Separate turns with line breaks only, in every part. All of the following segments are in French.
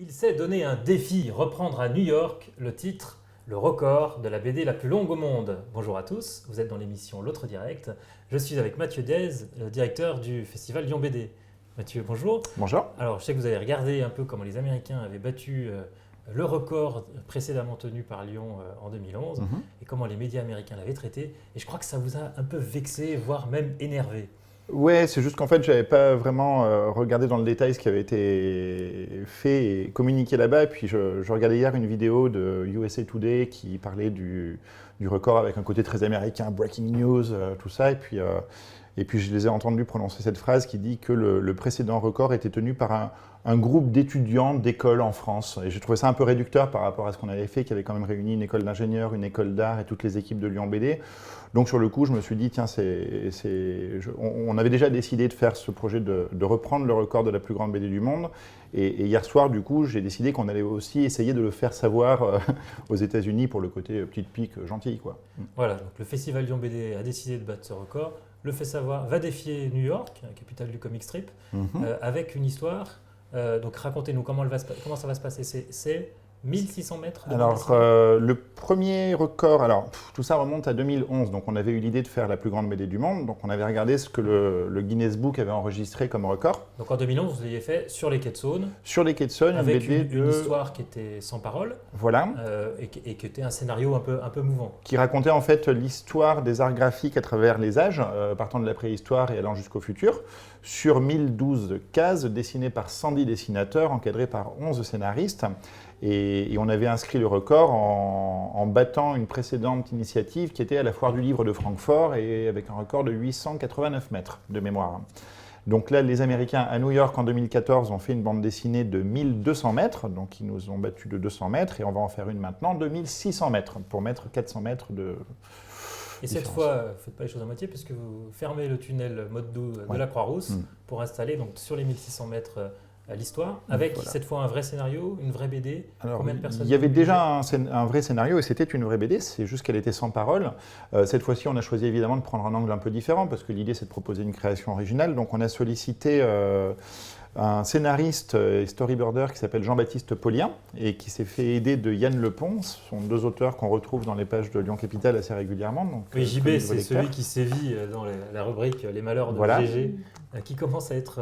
Il s'est donné un défi, reprendre à New York le titre, le record de la BD la plus longue au monde. Bonjour à tous, vous êtes dans l'émission L'Autre Direct. Je suis avec Mathieu Dez, directeur du festival Lyon BD. Mathieu, bonjour.
Bonjour.
Alors, je sais que vous avez regardé un peu comment les Américains avaient battu le record précédemment tenu par Lyon en 2011 et comment les médias américains l'avaient traité. Et je crois que ça vous a un peu vexé, voire même énervé.
Ouais, c'est juste qu'en fait, j'avais pas vraiment regardé dans le détail ce qui avait été fait et communiqué là-bas. Et puis, je regardais hier une vidéo de USA Today qui parlait du record avec un côté très américain, breaking news, tout ça. Et puis, je les ai entendus prononcer cette phrase qui dit que le précédent record était tenu par un groupe d'étudiants d'écoles en France. Et j'ai trouvé ça un peu réducteur par rapport à ce qu'on avait fait, qui avait quand même réuni une école d'ingénieurs, une école d'art et toutes les équipes de Lyon BD. Donc sur le coup, je me suis dit, tiens, on avait déjà décidé de faire ce projet de reprendre le record de la plus grande BD du monde. Et hier soir, du coup, j'ai décidé qu'on allait aussi essayer de le faire savoir aux États-Unis pour le côté petite pique gentille, quoi.
Voilà, donc le festival Lyon BD a décidé de battre ce record. Le fait savoir va défier New York, capitale du comic strip, avec une histoire. Donc racontez-nous comment ça va se passer. C'est 1600 mètres de
Alors, le premier record, tout ça remonte à 2011, donc on avait eu l'idée de faire la plus grande BD du monde, donc on avait regardé ce que le Guinness Book avait enregistré comme record.
Donc en 2011, vous l'aviez fait sur les quais de Saône.
Sur les quais de Saône,
avec une histoire qui était sans parole.
Voilà.
Et qui était un scénario un peu mouvant.
Qui racontait en fait l'histoire des arts graphiques à travers les âges, partant de la préhistoire et allant jusqu'au futur, sur 1012 cases dessinées par 110 dessinateurs, encadrées par 11 scénaristes. Et on avait inscrit le record en battant une précédente initiative qui était à la Foire du Livre de Francfort et avec un record de 889 mètres de mémoire. Donc là, les Américains à New York en 2014 ont fait une bande dessinée de 1200 mètres, donc ils nous ont battus de 200 mètres et on va en faire une maintenant de 1600 mètres pour mettre 400 mètres de...
Et cette fois, vous ne faites pas les choses à moitié puisque vous fermez le tunnel mode doux de la Croix-Rousse pour installer donc, sur les 1600 mètres l'histoire, avec cette fois un vrai scénario, une vraie BD.
Alors,
combien de personnes
il y avait déjà un vrai scénario et c'était une vraie BD, c'est juste qu'elle était sans parole. Cette fois-ci, on a choisi évidemment de prendre un angle un peu différent parce que l'idée c'est de proposer une création originale. Donc on a sollicité un scénariste et storyboarder qui s'appelle Jean-Baptiste Paulien et qui s'est fait aider de Yann Lepont. Ce sont deux auteurs qu'on retrouve dans les pages de Lyon Capitale assez régulièrement. Donc,
oui, JB, c'est celui qui sévit dans la rubrique Les Malheurs de GG, qui commence à être...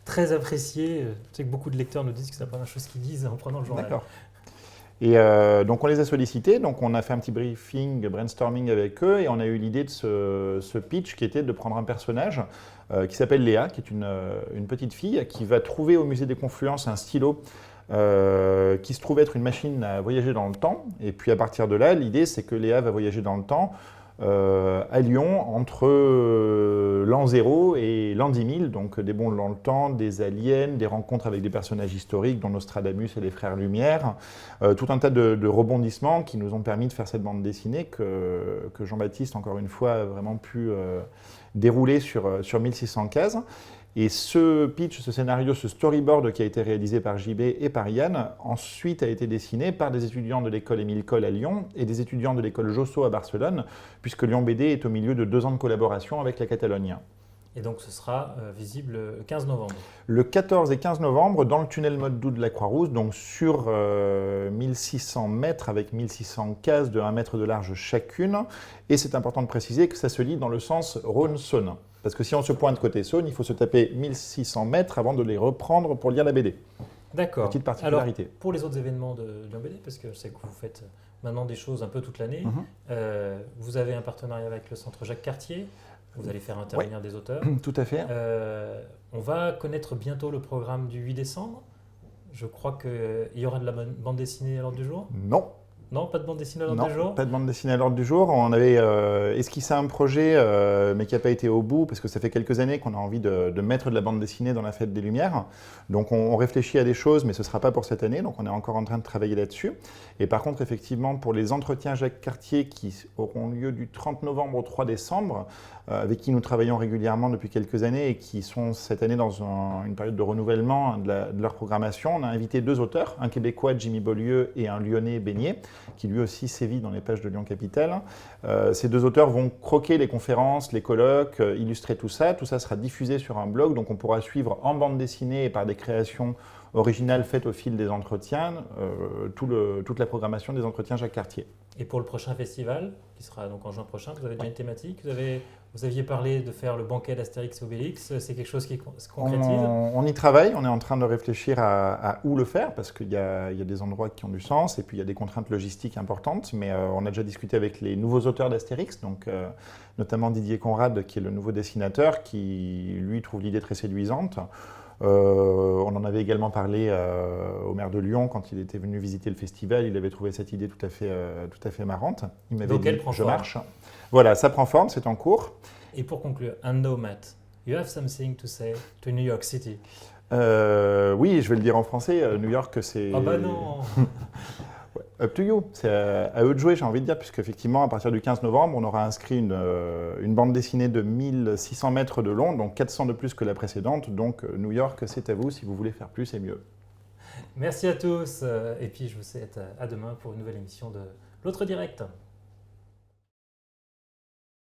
très apprécié. Je sais que beaucoup de lecteurs nous disent que c'est la première chose qu'ils lisent en prenant le journal.
D'accord. Et donc on les a sollicités, donc on a fait un petit brainstorming avec eux et on a eu l'idée de ce pitch qui était de prendre un personnage qui s'appelle Léa, qui est une petite fille qui va trouver au musée des Confluences un stylo qui se trouve être une machine à voyager dans le temps. Et puis à partir de là, l'idée c'est que Léa va voyager dans le temps à Lyon entre l'an 0 et l'an 10 000, donc des bonds dans le temps, des aliens, des rencontres avec des personnages historiques dont Nostradamus et les Frères Lumière, tout un tas de rebondissements qui nous ont permis de faire cette bande dessinée que Jean-Baptiste, encore une fois, a vraiment pu dérouler sur 1600 cases. Et ce pitch, ce scénario, ce storyboard qui a été réalisé par JB et par Yann, ensuite a été dessiné par des étudiants de l'école Émile Coll à Lyon et des étudiants de l'école Josso à Barcelone, puisque Lyon BD est au milieu de 2 ans de collaboration avec la Catalogne.
Et donc ce sera visible le 15 novembre.
Le 14 et 15 novembre, dans le tunnel mode doux de la Croix-Rousse, donc sur 1600 mètres avec 1600 cases de 1 mètre de large chacune. Et c'est important de préciser que ça se lit dans le sens Rhône-Saône. Parce que si on se pointe côté Saône, il faut se taper 1600 mètres avant de les reprendre pour lire la BD.
D'accord.
Petite particularité.
Alors, pour les autres événements de Lyon BD, parce que je sais que vous faites maintenant des choses un peu toute l'année, vous avez un partenariat avec le centre Jacques Cartier, vous allez faire intervenir des auteurs.
Tout à fait.
On va connaître bientôt le programme du 8 décembre. Je crois qu'il y aura de la bande dessinée à l'ordre du jour.
Non.
Non, pas de bande dessinée à l'ordre du jour.
Non, pas de bande dessinée à l'ordre du jour. On avait esquissé un projet, mais qui n'a pas été au bout, parce que ça fait quelques années qu'on a envie de mettre de la bande dessinée dans la Fête des Lumières. Donc on réfléchit à des choses, mais ce ne sera pas pour cette année, donc on est encore en train de travailler là-dessus. Et par contre, effectivement, pour les entretiens Jacques Cartier qui auront lieu du 30 novembre au 3 décembre, avec qui nous travaillons régulièrement depuis quelques années et qui sont cette année dans une période de renouvellement de leur programmation, on a invité 2 auteurs, un Québécois, Jimmy Beaulieu, et un Lyonnais, Beignet, qui lui aussi sévit dans les pages de Lyon Capitale. Ces deux auteurs vont croquer les conférences, les colloques, illustrer tout ça. Tout ça sera diffusé sur un blog, donc on pourra suivre en bande dessinée et par des créations originales faites au fil des entretiens, toute la programmation des entretiens Jacques Cartier.
Et pour le prochain festival, qui sera donc en juin prochain, vous avez déjà une thématique. Vous aviez parlé de faire le banquet d'Astérix et Obélix. C'est quelque chose qui se concrétise?
On y travaille, on est en train de réfléchir à où le faire, parce qu'il y a des endroits qui ont du sens, et puis il y a des contraintes logistiques importantes, mais on a déjà discuté avec les nouveaux auteurs d'Astérix, donc notamment Didier Conrad, qui est le nouveau dessinateur, qui lui trouve l'idée très séduisante. On en avait également parlé au maire de Lyon quand il était venu visiter le festival. Il avait trouvé cette idée tout à fait marrante. Il m'avait dit, je marche. Voilà, ça prend forme, c'est en cours.
Et pour conclure, and now, Matt, you have something to say to New York City?
Oui, je vais le dire en français. New York, c'est...
Ah bah non.
Up to you, c'est à eux de jouer, j'ai envie de dire, puisque effectivement, à partir du 15 novembre, on aura inscrit une bande dessinée de 1600 mètres de long, donc 400 de plus que la précédente. Donc New York, c'est à vous, si vous voulez faire plus et mieux.
Merci à tous, et puis je vous souhaite à demain pour une nouvelle émission de l'Autre Direct.